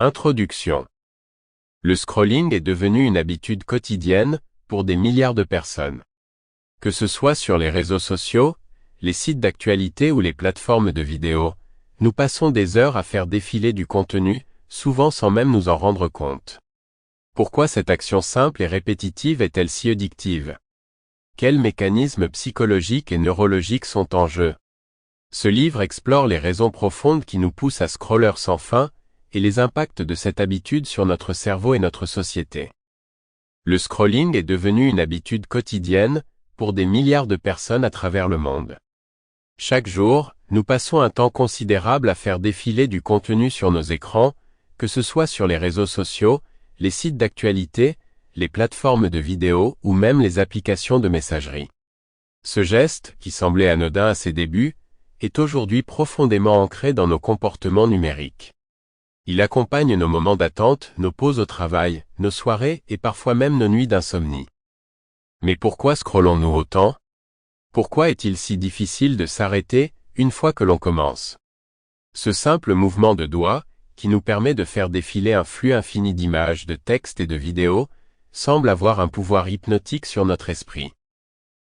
Introduction. Le scrolling est devenu une habitude quotidienne pour des milliards de personnes. Que ce soit sur les réseaux sociaux, les sites d'actualité ou les plateformes de vidéos, nous passons des heures à faire défiler du contenu, souvent sans même nous en rendre compte. Pourquoi cette action simple et répétitive est-elle si addictive? Quels mécanismes psychologiques et neurologiques sont en jeu? Ce livre explore les raisons profondes qui nous poussent à scroller sans fin et les impacts de cette habitude sur notre cerveau et notre société. Le scrolling est devenu une habitude quotidienne pour des milliards de personnes à travers le monde. Chaque jour, nous passons un temps considérable à faire défiler du contenu sur nos écrans, que ce soit sur les réseaux sociaux, les sites d'actualité, les plateformes de vidéos ou même les applications de messagerie. Ce geste, qui semblait anodin à ses débuts, est aujourd'hui profondément ancré dans nos comportements numériques. Il accompagne nos moments d'attente, nos pauses au travail, nos soirées et parfois même nos nuits d'insomnie. Mais pourquoi scrollons-nous autant? Pourquoi est-il si difficile de s'arrêter une fois que l'on commence? Ce simple mouvement de doigt, qui nous permet de faire défiler un flux infini d'images, de textes et de vidéos, semble avoir un pouvoir hypnotique sur notre esprit.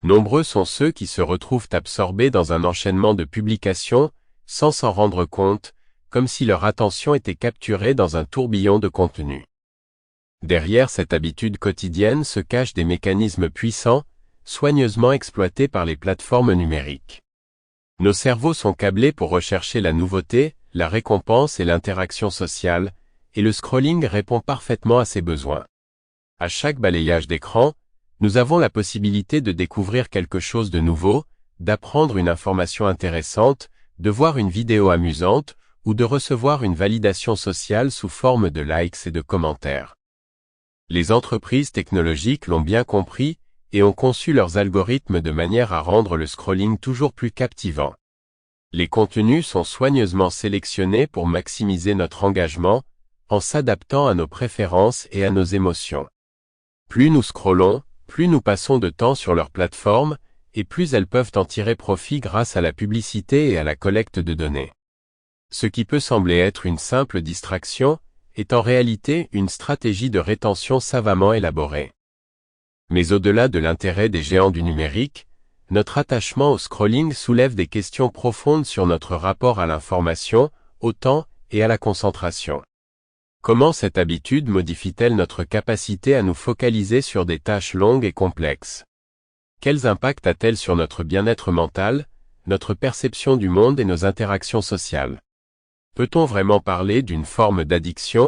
Nombreux sont ceux qui se retrouvent absorbés dans un enchaînement de publications, sans s'en rendre compte, comme si leur attention était capturée dans un tourbillon de contenu. Derrière cette habitude quotidienne se cachent des mécanismes puissants, soigneusement exploités par les plateformes numériques. Nos cerveaux sont câblés pour rechercher la nouveauté, la récompense et l'interaction sociale, et le scrolling répond parfaitement à ces besoins. À chaque balayage d'écran, nous avons la possibilité de découvrir quelque chose de nouveau, d'apprendre une information intéressante, de voir une vidéo amusante, ou de recevoir une validation sociale sous forme de likes et de commentaires. Les entreprises technologiques l'ont bien compris et ont conçu leurs algorithmes de manière à rendre le scrolling toujours plus captivant. Les contenus sont soigneusement sélectionnés pour maximiser notre engagement, en s'adaptant à nos préférences et à nos émotions. Plus nous scrollons, plus nous passons de temps sur leurs plateformes, et plus elles peuvent en tirer profit grâce à la publicité et à la collecte de données. Ce qui peut sembler être une simple distraction, est en réalité une stratégie de rétention savamment élaborée. Mais au-delà de l'intérêt des géants du numérique, notre attachement au scrolling soulève des questions profondes sur notre rapport à l'information, au temps et à la concentration. Comment cette habitude modifie-t-elle notre capacité à nous focaliser sur des tâches longues et complexes? Quels impacts a-t-elle sur notre bien-être mental, notre perception du monde et nos interactions sociales? Peut-on vraiment parler d'une forme d'addiction?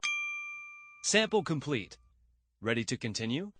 Sample complete. Ready to continue?